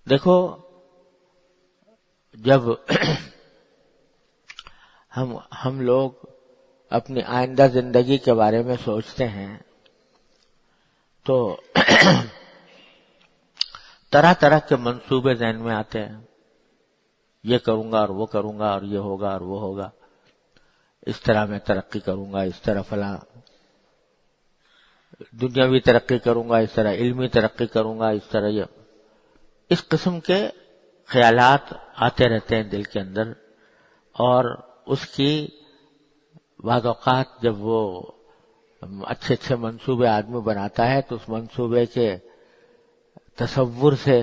دیکھو جب ہم لوگ اپنی آئندہ زندگی کے بارے میں سوچتے ہیں تو طرح طرح کے منصوبے ذہن میں آتے ہیں، یہ کروں گا اور وہ کروں گا اور یہ ہوگا اور وہ ہوگا، اس طرح میں ترقی کروں گا، اس طرح فلاں دنیاوی ترقی کروں گا، اس طرح علمی ترقی کروں گا، اس طرح یہ اس قسم کے خیالات آتے رہتے ہیں دل کے اندر، اور اس کی بعض اوقات جب وہ اچھے اچھے منصوبے آدمی بناتا ہے تو اس منصوبے کے تصور سے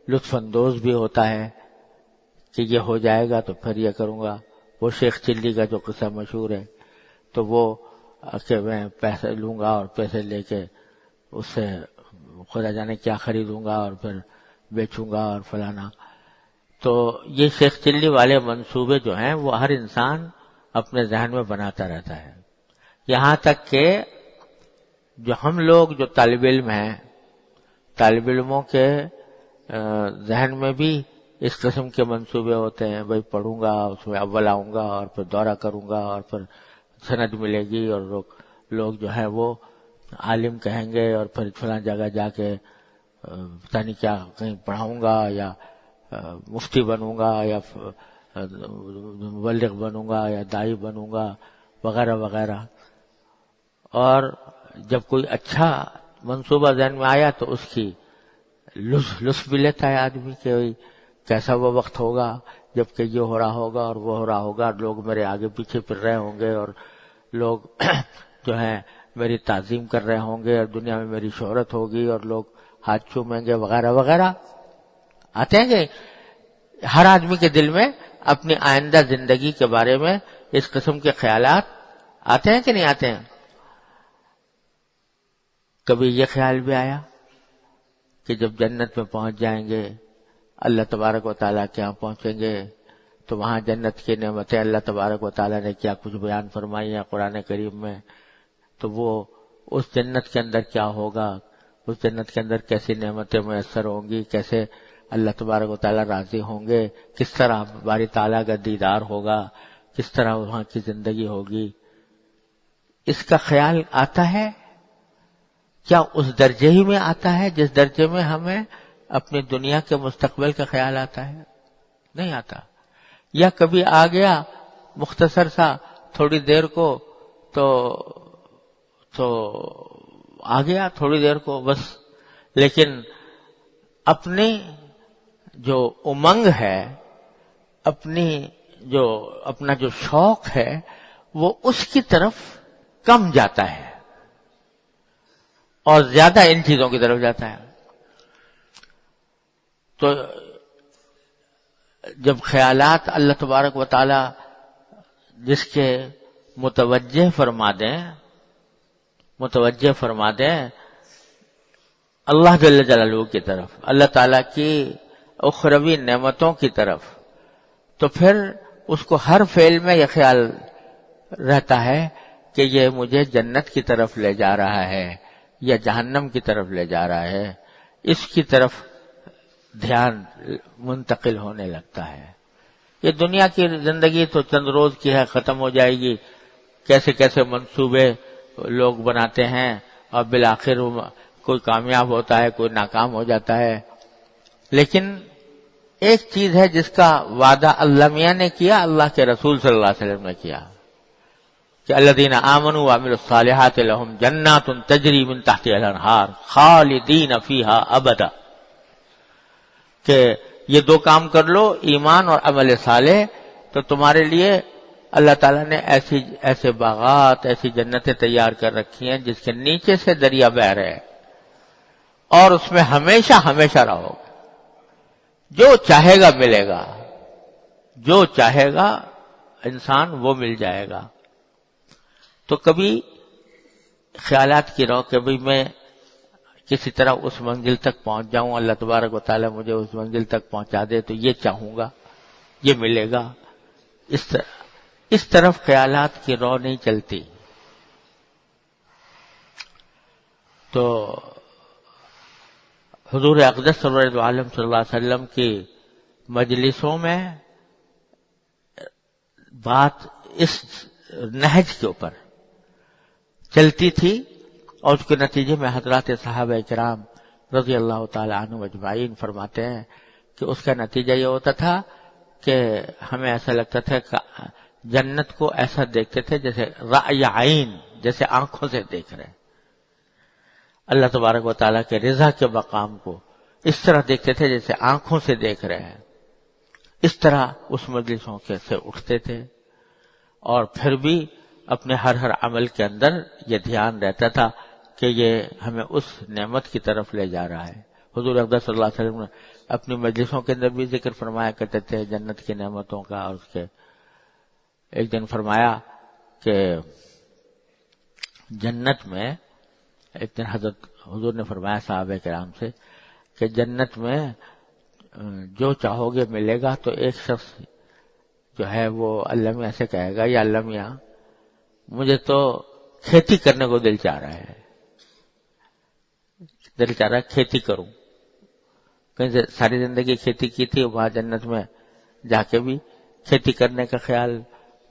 لطف اندوز بھی ہوتا ہے کہ یہ ہو جائے گا تو پھر یہ کروں گا۔ وہ شیخ چلی کا جو قصہ مشہور ہے، تو وہ کہ میں پیسے لوں گا اور پیسے لے کے اس سے خدا جانے کیا خریدوں گا اور پھر بیچوں گا اور فلانا۔ تو یہ شیخ چلی والے منصوبے جو ہیں وہ ہر انسان اپنے ذہن میں بناتا رہتا ہے، یہاں تک کہ جو ہم لوگ جو طالب علم ہیں، طالب علموں کے ذہن میں بھی اس قسم کے منصوبے ہوتے ہیں، بھئی پڑھوں گا، اس میں اول آؤں گا اور پھر دورہ کروں گا اور پھر سند ملے گی اور لوگ جو ہے وہ عالم کہیں گے اور پھر فلاں جگہ جا کے پتہ نہیں کیا کہیں پڑھاؤں گا یا مفتی بنوں گا یا مبلغ بنوں گا یا داعی بنوں گا وغیرہ وغیرہ۔ اور جب کوئی اچھا منصوبہ ذہن میں آیا تو اس کی لطف بھی لیتا ہے آدمی کہ کیسا وہ وقت ہوگا جب کہ یہ ہو رہا ہوگا اور وہ ہو رہا ہوگا، لوگ میرے آگے پیچھے پھر رہے ہوں گے اور لوگ جو ہیں میری تعظیم کر رہے ہوں گے اور دنیا میں میری شہرت ہوگی اور لوگ ہاتھ چومیں گے وغیرہ وغیرہ۔ آتے ہیں کہ ہر آدمی کے دل میں اپنی آئندہ زندگی کے بارے میں اس قسم کے خیالات آتے ہیں کہ نہیں آتے ہیں؟ کبھی یہ خیال بھی آیا کہ جب جنت میں پہنچ جائیں گے، اللہ تبارک و تعالیٰ کے یہاں پہنچیں گے تو وہاں جنت کی نعمتیں اللہ تبارک و تعالیٰ نے کیا کچھ بیان فرمائی ہیں قرآن کریم میں، تو وہ اس جنت کے اندر کیا ہوگا، اس جنت کے اندر کیسی نعمتیں میسر ہوں گی، کیسے اللہ تبارک و تعالیٰ راضی ہوں گے، کس طرح باری تعالیٰ کا دیدار ہوگا، کس طرح وہاں کی زندگی ہوگی، اس کا خیال آتا ہے؟ کیا اس درجے ہی میں آتا ہے جس درجے میں ہمیں اپنی دنیا کے مستقبل کا خیال آتا ہے؟ نہیں آتا۔ یا کبھی آ گیا مختصر سا تھوڑی دیر کو تو آ گیا تھوڑی دیر کو بس، لیکن اپنی جو امنگ ہے، اپنا جو شوق ہے وہ اس کی طرف کم جاتا ہے اور زیادہ ان چیزوں کی طرف جاتا ہے۔ تو جب خیالات اللہ تبارک و تعالی جس کے متوجہ فرما دیں اللہ جل جلالہ کی طرف، اللہ تعالیٰ کی اخروی نعمتوں کی طرف، تو پھر اس کو ہر فعل میں یہ خیال رہتا ہے کہ یہ مجھے جنت کی طرف لے جا رہا ہے یا جہنم کی طرف لے جا رہا ہے، اس کی طرف دھیان منتقل ہونے لگتا ہے۔ یہ دنیا کی زندگی تو چند روز کی ہے، ختم ہو جائے گی، کیسے کیسے منصوبے لوگ بناتے ہیں اور بالآخر کوئی کامیاب ہوتا ہے، کوئی ناکام ہو جاتا ہے۔ لیکن ایک چیز ہے جس کا وعدہ اللہ میاں نے کیا، اللہ کے رسول صلی اللہ علیہ وسلم نے کیا کہ الذین آمنوا وعملوا الصالحات لهم جنات تجری من تحتها الانہار خالدین فیہا ابدا، کہ یہ دو کام کر لو، ایمان اور عمل صالح، تو تمہارے لیے اللہ تعالیٰ نے ایسے باغات، ایسی جنتیں تیار کر رکھی ہیں جس کے نیچے سے دریا بہہ رہے ہیں اور اس میں ہمیشہ ہمیشہ رہو، جو چاہے گا ملے گا، جو چاہے گا انسان وہ مل جائے گا۔ تو کبھی خیالات کی رو کہ بھئی میں کسی طرح اس منزل تک پہنچ جاؤں، اللہ تبارک و تعالیٰ مجھے اس منزل تک پہنچا دے تو یہ چاہوں گا، یہ ملے گا، اس طرف خیالات کی رو نہیں چلتی۔ تو حضور اقدس سرور عالم صلی اللہ علیہ وسلم کی مجلسوں میں بات اس نہج کے اوپر چلتی تھی، اور اس کے نتیجے میں حضرات صحابہ کرام رضی اللہ تعالی عنہ اجمعین فرماتے ہیں کہ اس کا نتیجہ یہ ہوتا تھا کہ ہمیں ایسا لگتا تھا کہ جنت کو ایسا دیکھتے تھے جیسے رأی عین، جیسے آنکھوں سے دیکھ رہے ہیں، اللہ تبارک و تعالیٰ کے رضا کے مقام کو اس طرح دیکھتے تھے جیسے آنکھوں سے دیکھ رہے ہیں۔ اس طرح اس مجلسوں کے سے اٹھتے تھے، اور پھر بھی اپنے ہر عمل کے اندر یہ دھیان رہتا تھا کہ یہ ہمیں اس نعمت کی طرف لے جا رہا ہے۔ حضور اقدس صلی اللہ علیہ وسلم نے اپنی مجلسوں کے اندر بھی ذکر فرمایا کرتے تھے جنت کی نعمتوں کا، اور اس کے ایک دن فرمایا کہ جنت میں، ایک دن حضور نے فرمایا صحابہ کرام سے کہ جنت میں جو چاہو گے ملے گا، تو ایک شخص جو ہے وہ اللہ میاں سے کہے گا، یا اللہ میاں مجھے تو کھیتی کرنے کو دل چاہ رہا ہے، دل چاہ رہا ہے کھیتی کروں، کہیں سے ساری زندگی کھیتی کی تھی، وہاں جنت میں جا کے بھی کھیتی کرنے کا خیال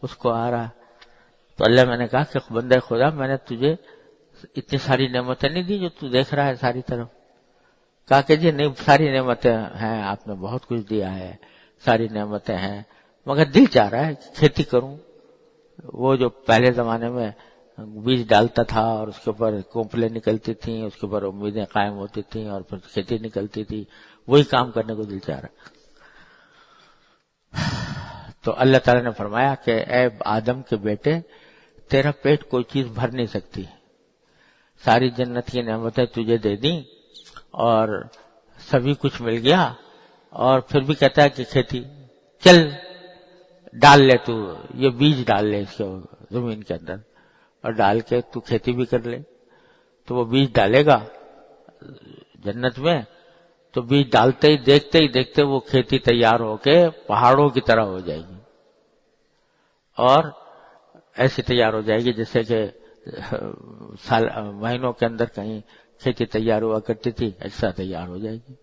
اس کو آ رہا۔ تو اللہ میں نے کہا کہ بندہ خدا، میں نے تجھے اتنی ساری نعمتیں نہیں دی جو تو دیکھ رہا ہے ساری طرف؟ کہا کہ جی نہیں، ساری نعمتیں ہیں، آپ نے بہت کچھ دیا ہے، ساری نعمتیں ہیں، مگر دل چاہ رہا ہے کہ کھیتی کروں۔ وہ جو پہلے زمانے میں بیج ڈالتا تھا اور اس کے اوپر کونپلیں نکلتی تھیں، اس کے اوپر امیدیں قائم ہوتی تھیں اور پھر کھیتی نکلتی تھی، وہی کام کرنے کو دل چاہ رہا۔ تو اللہ تعالیٰ نے فرمایا کہ اے آدم کے بیٹے، تیرا پیٹ کوئی چیز بھر نہیں سکتی، ساری جنت کی نعمتیں تجھے دے دیں اور سبھی کچھ مل گیا، اور پھر بھی کہتا ہے کہ کھیتی چل ڈال لے، تو یہ بیج ڈال لے اس کے زمین کے اندر، اور ڈال کے تو کھیتی بھی کر لے۔ تو وہ بیج ڈالے گا جنت میں، تو بیج ڈالتے ہی دیکھتے وہ کھیتی تیار ہو کے پہاڑوں کی طرح ہو جائے گی، اور ایسی تیار ہو جائے گی جیسے کہ مہینوں کے اندر کہیں کھیتی تیار ہوا کرتی تھی، ایسا تیار ہو جائے گی۔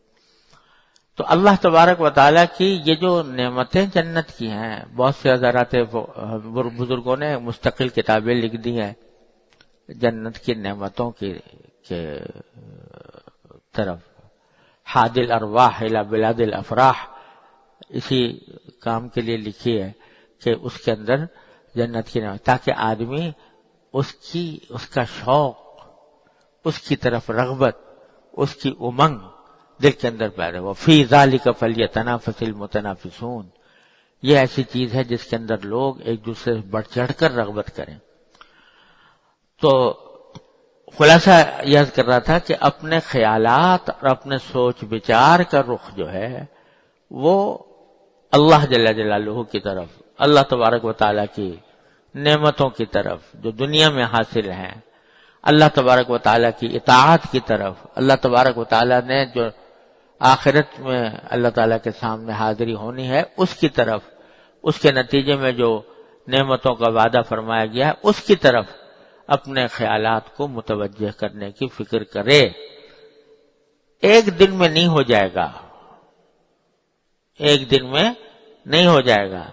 تو اللہ تبارک و تعالیٰ کی یہ جو نعمتیں جنت کی ہیں، بہت سے حضرات بزرگوں نے مستقل کتابیں لکھ دی ہیں جنت کی نعمتوں کی طرف، حاد الارواح الی بلاد الافراح، اسی کام کے لیے لکھی ہے کہ اس کے اندر جنت کی نعمت، تاکہ آدمی اس کا شوق، اس کی طرف رغبت، اس کی امنگ دل کے اندر پیدا ہو۔ فی ذالک فلیتنافس المتنافسون، یہ ایسی چیز ہے جس کے اندر لوگ ایک دوسرے سے بڑھ چڑھ کر رغبت کریں۔ تو خلاصہ یہ کر رہا تھا کہ اپنے خیالات اور اپنے سوچ بچار کا رخ جو ہے وہ اللہ جل جلالہ کی طرف، اللہ تبارک و تعالیٰ کی نعمتوں کی طرف جو دنیا میں حاصل ہیں، اللہ تبارک و تعالیٰ کی اطاعت کی طرف، اللہ تبارک و تعالیٰ نے جو آخرت میں اللہ تعالیٰ کے سامنے حاضری ہونی ہے اس کی طرف، اس کے نتیجے میں جو نعمتوں کا وعدہ فرمایا گیا ہے اس کی طرف اپنے خیالات کو متوجہ کرنے کی فکر کرے۔ ایک دن میں نہیں ہو جائے گا، ایک دن میں نہیں ہو جائے گا،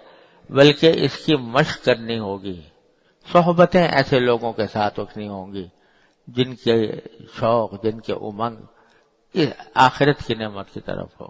بلکہ اس کی مشق کرنی ہوگی، صحبتیں ایسے لوگوں کے ساتھ رکھنی ہوں گی جن کے شوق، جن کے امنگ آخرت کی نعمت کی طرف ہو۔